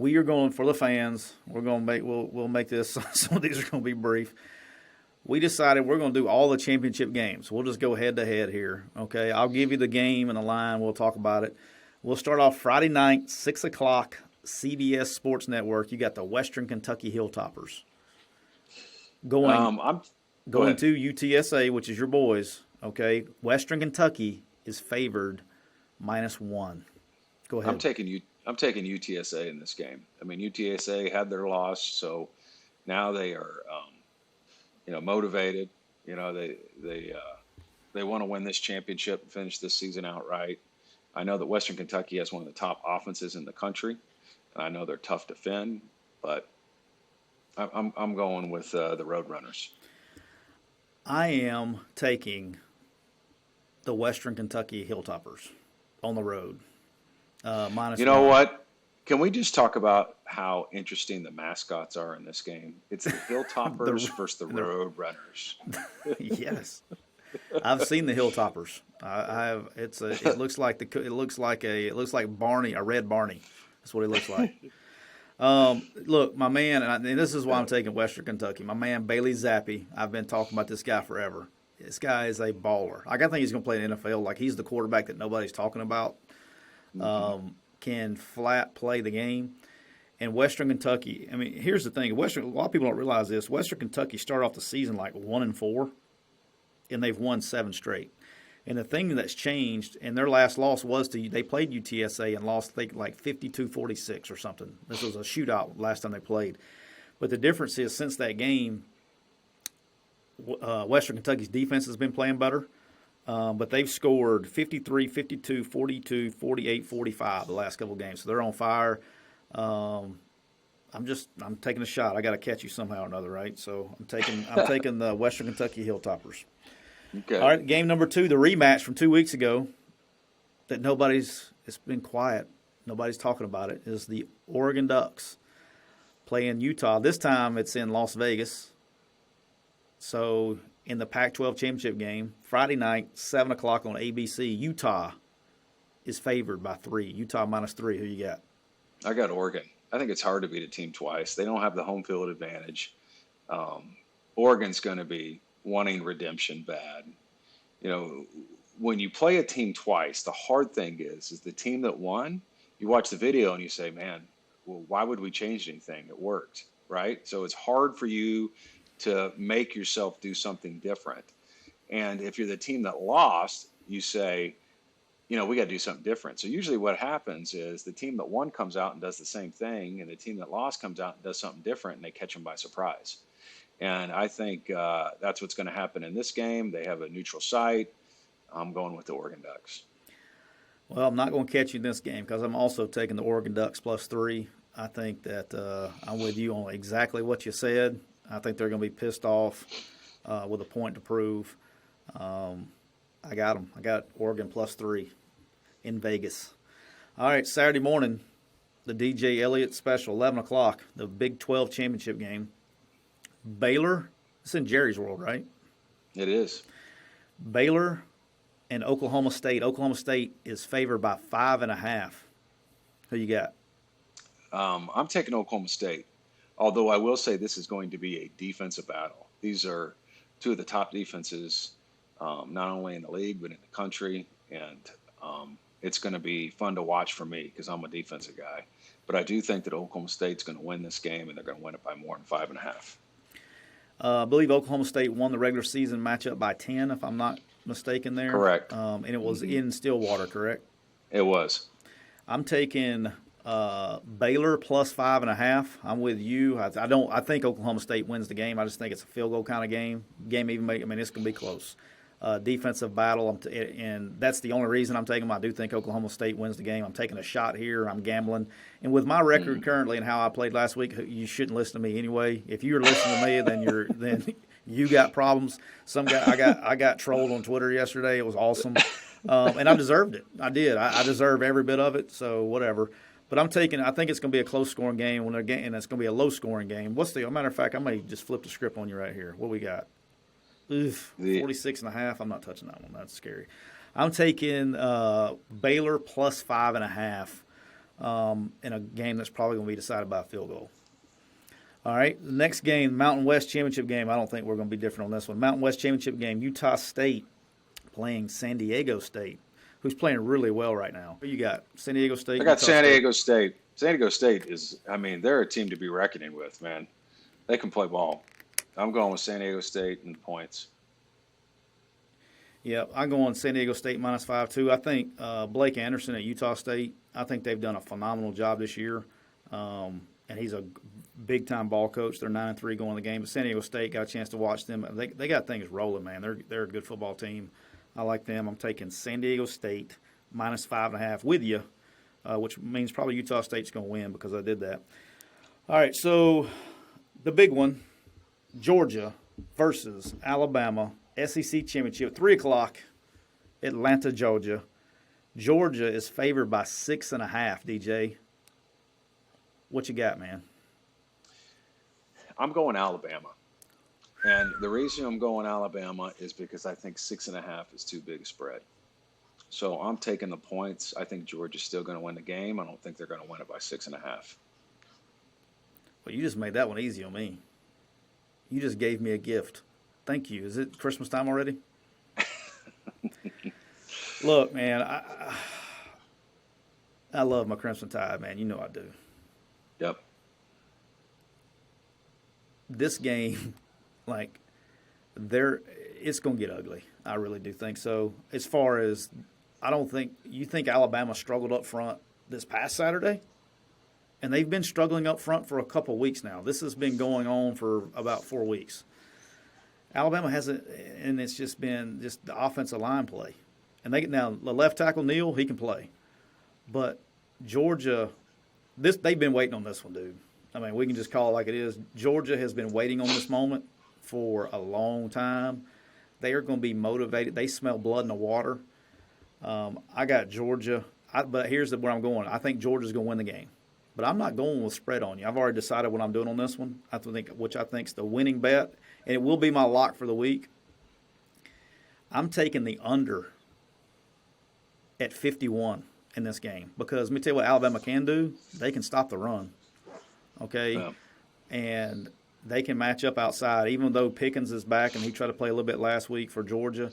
we are going for the fans. We'll make this. Some of these are going to be brief. We decided we're going to do all the championship games. We'll just go head to head here. Okay, I'll give you the game and the line. We'll talk about it. We'll start off Friday night, 6 o'clock, CBS Sports Network. You got the Western Kentucky Hilltoppers going to UTSA, which is your boys. Okay, Western Kentucky is favored -1. Go ahead. I'm taking UTSA in this game. I mean, UTSA had their loss, so now they are, motivated. They want to win this championship and finish this season outright. I know that Western Kentucky has one of the top offenses in the country, and I know they're tough to defend, but I'm going with the Roadrunners. I am taking the Western Kentucky Hilltoppers on the road. -1. You know what? Can we just talk about how interesting the mascots are in this game? It's the Hilltoppers versus the Roadrunners. Yes, I've seen the Hilltoppers. I have. It looks like Barney, a red Barney. That's what it looks like. Look, my man, and this is why I'm taking Western Kentucky. My man Bailey Zappi. I've been talking about this guy forever. This guy is a baller. I think he's going to play in the NFL. Like, he's the quarterback that nobody's talking about. Can flat play the game. And Western Kentucky, I mean, here's the thing. A lot of people don't realize this. Western Kentucky started off the season like 1-4, and they've won 7 straight. And the thing that's changed, and their last loss was they played UTSA and lost, I think, like 52-46 or something. This was a shootout last time they played. But the difference is, since that game, Western Kentucky's defense has been playing better. But they've scored 53, 52, 42, 48, 45 the last couple of games. So they're on fire. I'm taking a shot. I got to catch you somehow or another, right? So I'm taking the Western Kentucky Hilltoppers. Okay. All right, game number 2, the rematch from 2 weeks ago that it's been quiet. Nobody's talking about it, is the Oregon Ducks playing Utah. This time it's in Las Vegas. So in the Pac-12 championship game, Friday night, 7 o'clock on ABC, Utah is favored by 3. Utah -3. Who you got? I got Oregon. I think it's hard to beat a team twice. They don't have the home field advantage. Oregon's going to be wanting redemption bad. When you play a team twice, the hard thing is the team that won, you watch the video and you say, man, well, why would we change anything? It worked, right? So it's hard for you to make yourself do something different. And if you're the team that lost, you say, we got to do something different. So usually what happens is the team that won comes out and does the same thing, and the team that lost comes out and does something different, and they catch them by surprise. And I think that's what's going to happen in this game. They have a neutral site. I'm going with the Oregon Ducks. Well, I'm not going to catch you in this game because I'm also taking the Oregon Ducks +3. I think that I'm with you on exactly what you said. I think they're going to be pissed off with a point to prove. I got them. I got Oregon +3 in Vegas. All right, Saturday morning, the D.J. Eliot special, 11 o'clock, the Big 12 championship game. Baylor, it's in Jerry's World, right? It is. Baylor and Oklahoma State. Oklahoma State is favored by 5.5. Who you got? I'm taking Oklahoma State. Although I will say this is going to be a defensive battle. These are 2 of the top defenses, not only in the league, but in the country. And it's going to be fun to watch for me because I'm a defensive guy. But I do think that Oklahoma State's going to win this game, and they're going to win it by more than 5.5. I believe Oklahoma State won the regular season matchup by 10, if I'm not mistaken there. Correct. And it was in Stillwater, correct? It was. I'm taking Baylor +5.5. I'm with you. I think Oklahoma State wins the game. I just think it's a field goal kind of game. It's going to be close. Defensive battle, and that's the only reason I'm taking them. I do think Oklahoma State wins the game. I'm taking a shot here. I'm gambling. And with my record currently and how I played last week, you shouldn't listen to me anyway. If you're listening to me, then you got problems. Some guy I got trolled on Twitter yesterday. It was awesome. And I deserved it. I did. I deserve every bit of it, so whatever. But I think it's going to be a close-scoring game, and it's going to be a low-scoring game. Matter of fact, I may just flip the script on you right here. What we got? 46.5. I'm not touching that one. That's scary. I'm taking Baylor +5.5 in a game that's probably going to be decided by a field goal. All right, the next game, Mountain West Championship game. I don't think we're going to be different on this one. Mountain West Championship game, Utah State playing San Diego State, who's playing really well right now. Who you got? San Diego State? I got Utah San State? Diego State. San Diego State is, they're a team to be reckoning with, man. They can play ball. I'm going with San Diego State and points. Yeah, I'm going San Diego State -5 too. I think Blake Anderson at Utah State, I think they've done a phenomenal job this year. And he's a big-time ball coach. They're 9-3 going in the game. But San Diego State got a chance to watch them. They got things rolling, man. They're a good football team. I like them. I'm taking San Diego State -5.5 with you, which means probably Utah State's going to win because I did that. All right, so the big one, Georgia versus Alabama, SEC Championship, 3 o'clock, Atlanta, Georgia. Georgia is favored by 6.5, DJ. What you got, man? I'm going Alabama. And the reason I'm going Alabama is because I think 6.5 is too big a spread. So I'm taking the points. I think Georgia's still going to win the game. I don't think they're going to win it by 6.5. Well, you just made that one easy on me. You just gave me a gift. Thank you. Is it Christmas time already? Look, man, I love my Crimson Tide, man. You know I do. Yep. This game, it's going to get ugly. I really do think so. As far as, you think Alabama struggled up front this past Saturday? And they've been struggling up front for a couple of weeks now. This has been going on for about 4 weeks. Alabama hasn't, and it's just been the offensive line play. And now the left tackle, Neal, he can play. But Georgia, they've been waiting on this one, dude. I mean, we can just call it like it is. Georgia has been waiting on this moment for a long time. They are going to be motivated. They smell blood in the water. I got Georgia, but here's where I'm going. I think Georgia's going to win the game. But I'm not going with spread on you. I've already decided what I'm doing on this one, which I think is the winning bet, and it will be my lock for the week. I'm taking the under at 51 in this game because let me tell you what Alabama can do. They can stop the run, okay? Yeah. And they can match up outside. Even though Pickens is back and he tried to play a little bit last week for Georgia,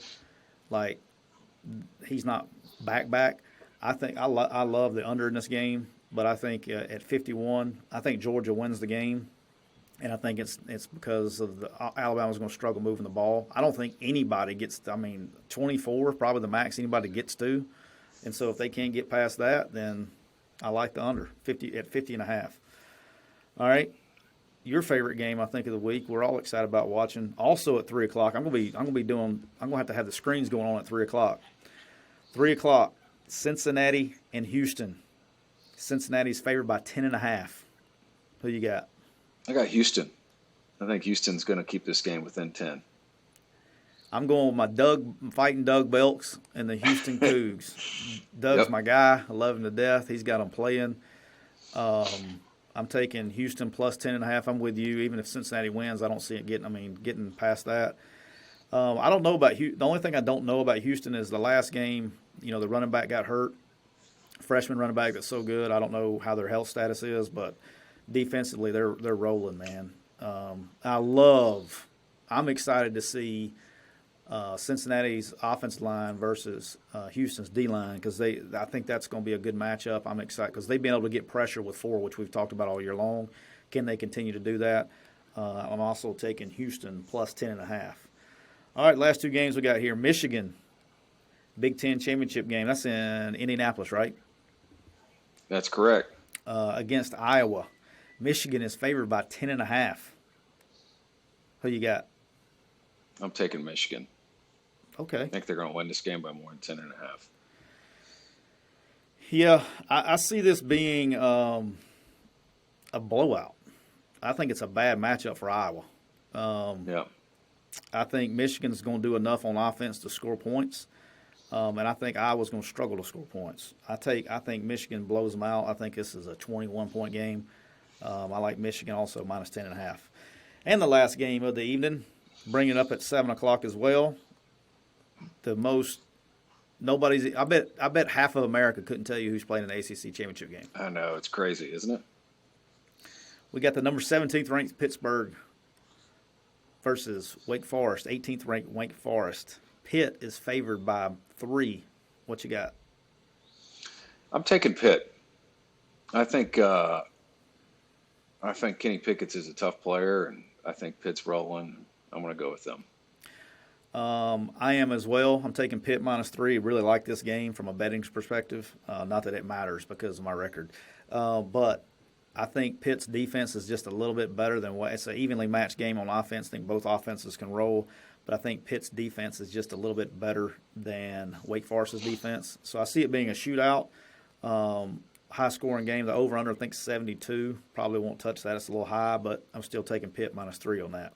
he's not back. I think I love the under in this game. But I think at 51, I think Georgia wins the game, and I think it's because of Alabama's going to struggle moving the ball. I don't think anybody gets. 24 probably the max anybody gets to, and so if they can't get past that, then I like the under 50.5. All right, your favorite game I think of the week. We're all excited about watching. Also at 3 o'clock, I'm going to have the screens going on at 3 o'clock. 3 o'clock, Cincinnati and Houston. Cincinnati's favored by 10.5. Who you got? I got Houston. I think Houston's going to keep this game within 10. I'm going with my fighting Doug Belks and the Houston Cougs. Doug's my guy. I love him to death. He's got them playing. I'm taking Houston plus 10.5. I'm with you. Even if Cincinnati wins, I don't see it getting past that. I don't know about the only thing I don't know about Houston is the last game. The running back got hurt. Freshman running back that's so good. I don't know how their health status is, but defensively they're rolling, man. I'm excited to see Cincinnati's offensive line versus Houston's D-line because I think that's going to be a good matchup. I'm excited because they've been able to get pressure with 4, which we've talked about all year long. Can they continue to do that? I'm also taking Houston plus 10.5. All right, last 2 games we got here. Michigan, Big Ten championship game. That's in Indianapolis, right? That's correct. Against Iowa. Michigan is favored by 10.5. Who you got? I'm taking Michigan. Okay. I think they're going to win this game by more than 10.5. Yeah, I see this being a blowout. I think it's a bad matchup for Iowa. Yeah. I think Michigan's going to do enough on offense to score points. And I think Iowa's going to struggle to score points. I think Michigan blows them out. I think this is a 21-point game. I like Michigan also minus 10.5. And the last game of the evening, bring it up at 7 o'clock as well. The most nobody's. I bet half of America couldn't tell you who's playing in the ACC championship game. I know, it's crazy, isn't it? We got the number 17th ranked Pittsburgh versus Wake Forest, 18th ranked Wake Forest. Pitt is favored by 3. What you got? I'm taking Pitt. I think Kenny Pickett's is a tough player, and I think Pitt's rolling. I'm going to go with them. I am as well. I'm taking Pitt -3. Really like this game from a betting perspective. Not that it matters because of my record. But I think Pitt's defense is just a little bit better than what it's an evenly matched game on offense. I think both offenses can roll. But I think Pitt's defense is just a little bit better than Wake Forest's defense. So I see it being a shootout, high-scoring game. The over-under, I think, 72. Probably won't touch that. It's a little high, but I'm still taking Pitt -3 on that.